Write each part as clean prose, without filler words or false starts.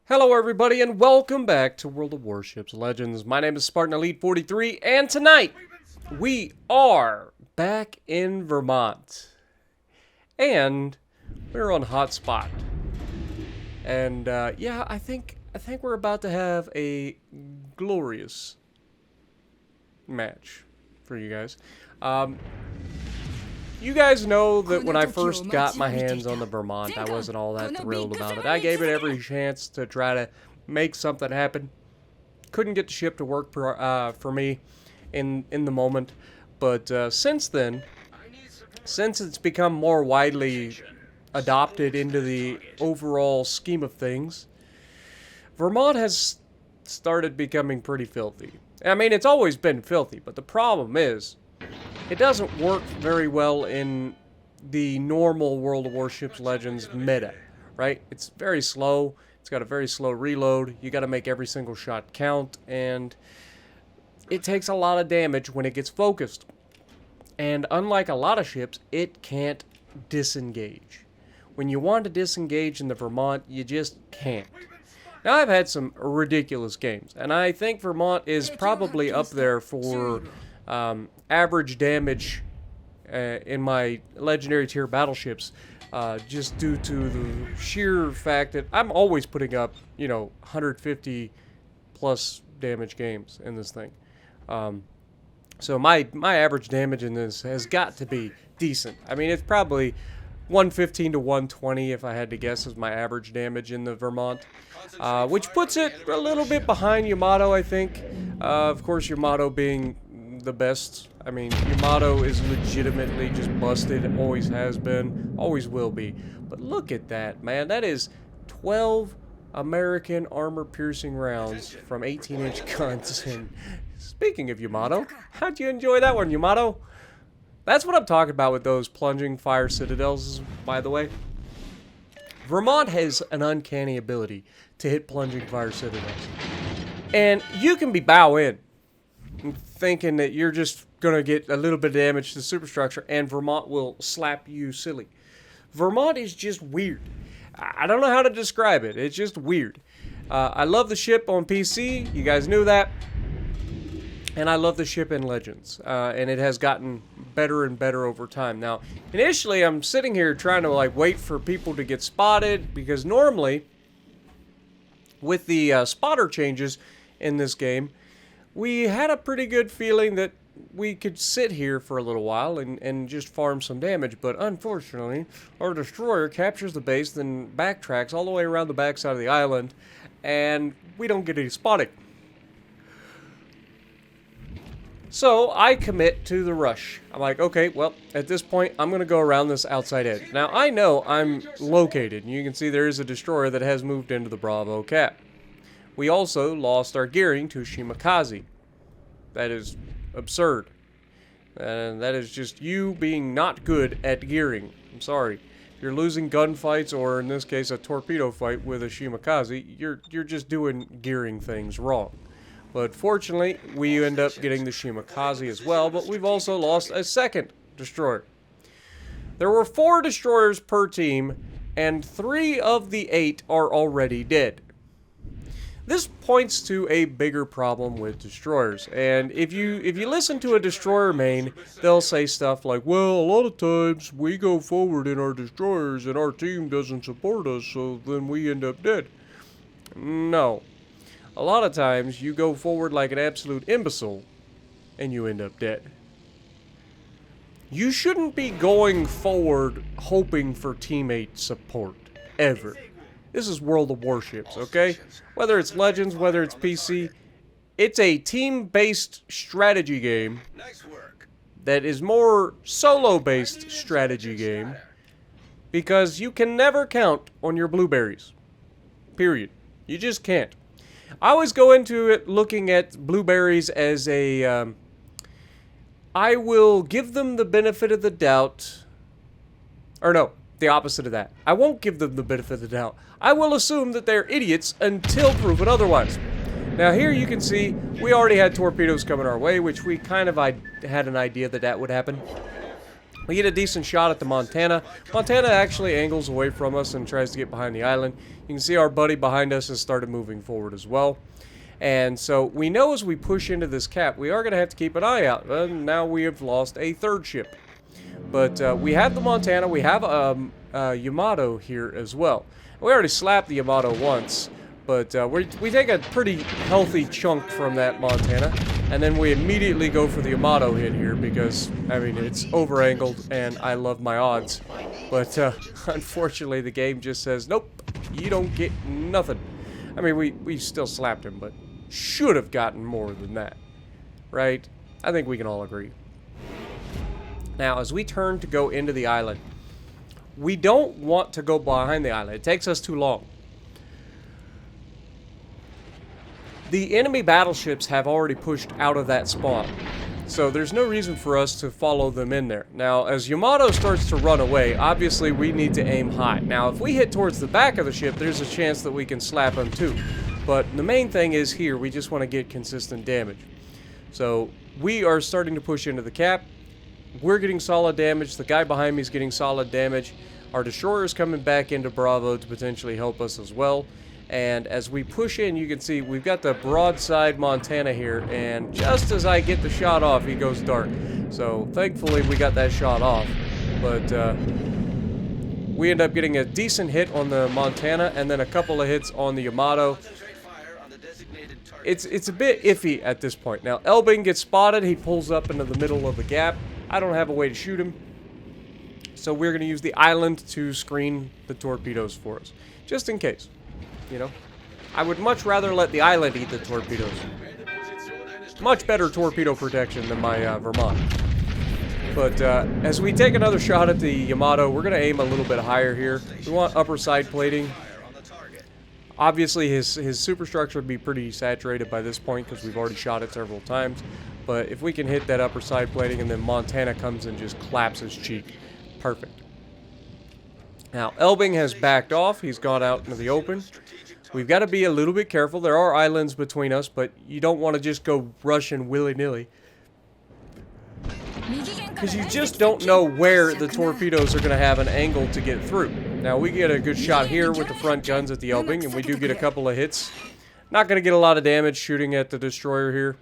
Hello everybody and welcome back to World of Warships Legends. My name is Spartan Elite 43 and tonight we are back in Vermont. And we're on hotspot. And yeah, I think we're about to have a glorious match for you guys. You guys know that when I first got my hands on the Vermont, I wasn't all that thrilled about it. I gave it every chance to try to make something happen. Couldn't get the ship to work for me in the moment. But since then, since it's become more widely adopted into the overall scheme of things, Vermont has started becoming pretty filthy. I mean, it's always been filthy, but the problem is, it doesn't work very well in the normal World of Warships Legends meta, right? It's very slow. It's got a very slow reload. You got to make every single shot count, and it takes a lot of damage when it gets focused. And unlike a lot of ships, it can't disengage. When you want to disengage in the Vermont, you just can't. Now, I've had some ridiculous games, and I think Vermont is probably up there for average damage in my legendary tier battleships, just due to the sheer fact that I'm always putting up, 150 plus damage games in this thing. So my average damage in this has got to be decent. I mean, it's probably 115 to 120 if I had to guess is my average damage in the Vermont, which puts it a little bit behind Yamato, I think. Of course, Yamato being the best. I mean, Yamato is legitimately just busted. It always has been, always will be. But look at that, man. That is 12 American armor-piercing rounds from 18-inch guns. And speaking of Yamato, how'd you enjoy that one, Yamato? That's what I'm talking about with those plunging fire citadels, by the way. Vermont has an uncanny ability to hit plunging fire citadels. And you can be bow in, thinking that you're just going to get a little bit of damage to the superstructure, and Vermont will slap you silly. Vermont is just weird. I don't know how to describe it. It's just weird. I love the ship on PC. You guys knew that. And I love the ship in Legends. And it has gotten better and better over time. Now, initially, I'm sitting here trying to wait for people to get spotted, because normally, with the spotter changes in this game, we had a pretty good feeling that we could sit here for a little while and just farm some damage, but unfortunately, our destroyer captures the base, then backtracks all the way around the backside of the island, and we don't get any spotting. So I commit to the rush. I'm like, okay, well, at this point, I'm going to go around this outside edge. Now, I know I'm located, and you can see there is a destroyer that has moved into the Bravo cap. We also lost our gearing to Shimakaze. That is absurd. And that is just you being not good at gearing. I'm sorry. If you're losing gunfights, or in this case a torpedo fight with a Shimakaze, you're just doing gearing things wrong. But fortunately, we end up getting the Shimakaze as well, but we've also lost a second destroyer. There were 4 destroyers per team, and 3 of the 8 are already dead. This points to a bigger problem with destroyers, and if you listen to a destroyer main, they'll say stuff like, well, a lot of times we go forward in our destroyers and our team doesn't support us, so then we end up dead. No. A lot of times you go forward like an absolute imbecile and you end up dead. You shouldn't be going forward hoping for teammate support, ever. This is World of Warships, okay? Whether it's Legends, whether it's PC, it's a team-based strategy game that is more solo-based strategy game, because you can never count on your blueberries. Period. You just can't. I always go into it looking at blueberries as a, I will give them the benefit of the doubt, or no, the opposite of that. I won't give them the benefit of the doubt. I will assume that they're idiots until proven otherwise. Now here you can see we already had torpedoes coming our way, which we kind of had an idea that would happen. We get a decent shot at the Montana. Montana actually angles away from us and tries to get behind the island. You can see our buddy behind us has started moving forward as well. And so we know as we push into this cap, we are going to have to keep an eye out. Now we have lost a third ship. But we have the Montana. We have Yamato here as well. We already slapped the Yamato once. But we take a pretty healthy chunk from that Montana. And then we immediately go for the Yamato hit here because, I mean, it's over-angled and I love my odds. But unfortunately, the game just says, nope, you don't get nothing. I mean, we still slapped him, but should have gotten more than that. Right? I think we can all agree. Now, as we turn to go into the island, we don't want to go behind the island. It takes us too long. The enemy battleships have already pushed out of that spawn, so there's no reason for us to follow them in there. Now, as Yamato starts to run away, obviously we need to aim high. Now, if we hit towards the back of the ship, there's a chance that we can slap him too. But the main thing is here, we just want to get consistent damage. So, we are starting to push into the cap. We're getting solid damage. The guy behind me is getting solid damage. Our destroyer is coming back into Bravo to potentially help us as well. And as we push in, you can see we've got the broadside Montana here, and just as I get the shot off, he goes dark. So thankfully we got that shot off, but we end up getting a decent hit on the Montana and then a couple of hits on the Yamato. It's a bit iffy at this point. Now Elbing gets spotted, he pulls up into the middle of the gap. I don't have a way to shoot him, so we're going to use the island to screen the torpedoes for us, just in case. You know, I would much rather let the island eat the torpedoes. Much better torpedo protection than my Vermont. But as we take another shot at the Yamato, we're going to aim a little bit higher here. We want upper side plating. Obviously, his superstructure would be pretty saturated by this point because we've already shot it several times. But if we can hit that upper side plating and then Montana comes and just claps his cheek, perfect. Now, Elbing has backed off. He's gone out into the open. We've got to be a little bit careful. There are islands between us, but you don't want to just go rushing willy-nilly, because you just don't know where the torpedoes are going to have an angle to get through. Now, we get a good shot here with the front guns at the Elbing, and we do get a couple of hits. Not going to get a lot of damage shooting at the destroyer here,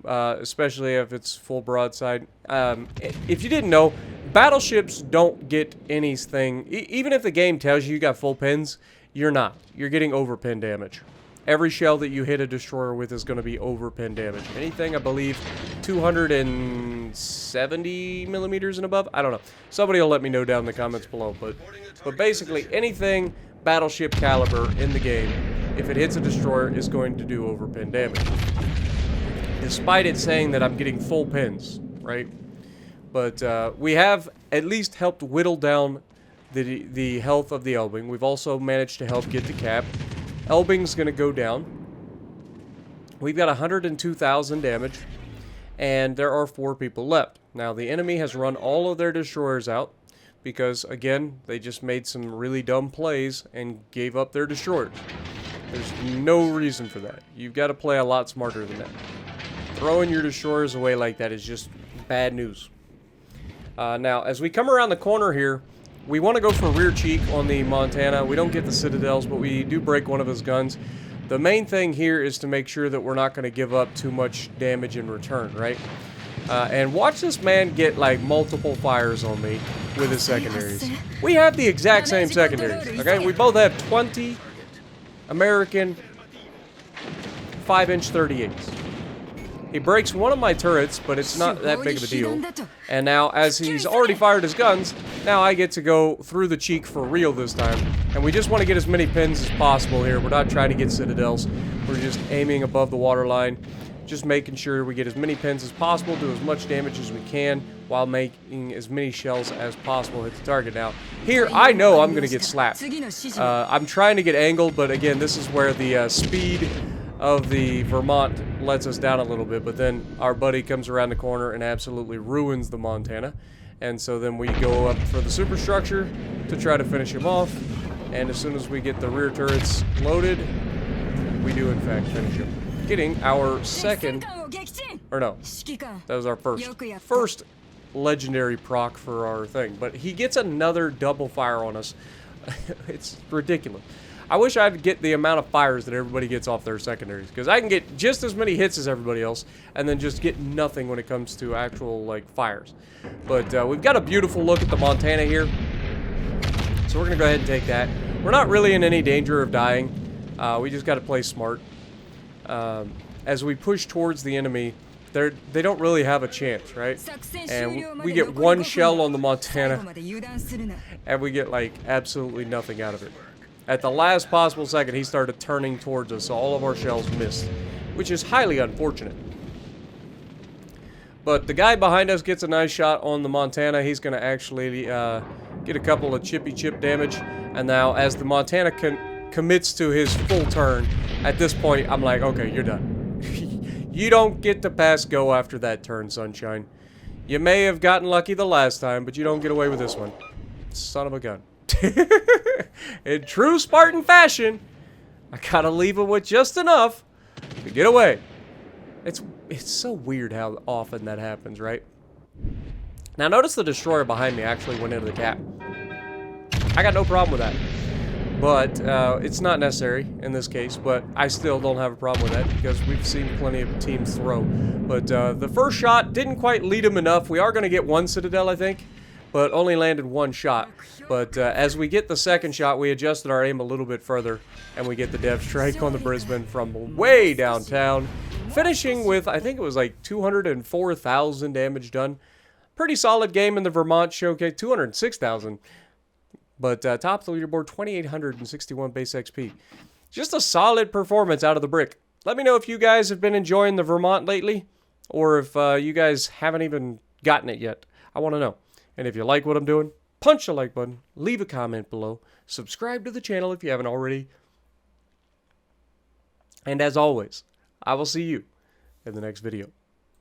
especially if it's full broadside. If you didn't know, battleships don't get anything. Even if the game tells you got full pins, you're not. You're getting overpin damage. Every shell that you hit a destroyer with is going to be overpin damage. Anything, I believe, 270 millimeters and above? I don't know. Somebody will let me know down in the comments below. But basically, anything battleship caliber in the game, if it hits a destroyer, is going to do overpin damage. Despite it saying that I'm getting full pins, right? But we have at least helped whittle down the health of the Elbing. We've also managed to help get the cap. Elbing's going to go down. We've got 102,000 damage, and there are 4 people left. Now, the enemy has run all of their destroyers out because, again, they just made some really dumb plays and gave up their destroyers. There's no reason for that. You've got to play a lot smarter than that. Throwing your destroyers away like that is just bad news. Now, as we come around the corner here, we want to go for rear cheek on the Montana. We don't get the Citadels, but we do break one of his guns. The main thing here is to make sure that we're not going to give up too much damage in return, right? And watch this man get, like, multiple fires on me with his secondaries. We have the exact same secondaries, okay? We both have 20 American 5-inch 38s. He breaks one of my turrets, but it's not that big of a deal. And now, as he's already fired his guns, now I get to go through the cheek for real this time. And we just want to get as many pins as possible here. We're not trying to get Citadels. We're just aiming above the waterline. Just making sure we get as many pins as possible, do as much damage as we can, while making as many shells as possible hit the target. Now, here, I know I'm going to get slapped. I'm trying to get angled, but again, this is where the speed of the Vermont lets us down a little bit, but then our buddy comes around the corner and absolutely ruins the Montana. And so then we go up for the superstructure to try to finish him off, and as soon as we get the rear turrets loaded, we do in fact finish him. Getting our second, or no, that was our first legendary proc for our thing. But he gets another double fire on us. It's ridiculous. I wish I'd get the amount of fires that everybody gets off their secondaries, because I can get just as many hits as everybody else and then just get nothing when it comes to actual, like, fires. But we've got a beautiful look at the Montana here, so we're going to go ahead and take that. We're not really in any danger of dying. We just got to play smart. As we push towards the enemy, they don't really have a chance, right? And we get one shell on the Montana, and we get, like, absolutely nothing out of it. At the last possible second, he started turning towards us, so all of our shells missed, which is highly unfortunate. But the guy behind us gets a nice shot on the Montana. He's going to actually get a couple of chippy chip damage. And now, as the Montana commits to his full turn, at this point, I'm like, okay, you're done. You don't get to pass go after that turn, sunshine. You may have gotten lucky the last time, but you don't get away with this one. Son of a gun. In true Spartan fashion, I gotta leave him with just enough to get away. It's so weird how often that happens, right? Now notice the destroyer behind me actually went into the cap. I got no problem with that. But it's not necessary in this case, but I still don't have a problem with that because we've seen plenty of teams throw. But the first shot didn't quite lead him enough. We are going to get one Citadel, I think, but only landed one shot. But as we get the second shot, we adjusted our aim a little bit further, and we get the Dev Strike on the Brisbane from way downtown, finishing with, I think it was like 204,000 damage done. Pretty solid game in the Vermont showcase, 206,000. But top of the leaderboard, 2,861 base XP. Just a solid performance out of the brick. Let me know if you guys have been enjoying the Vermont lately, or if you guys haven't even gotten it yet. I want to know. And if you like what I'm doing, punch the like button, leave a comment below, subscribe to the channel if you haven't already. And as always, I will see you in the next video.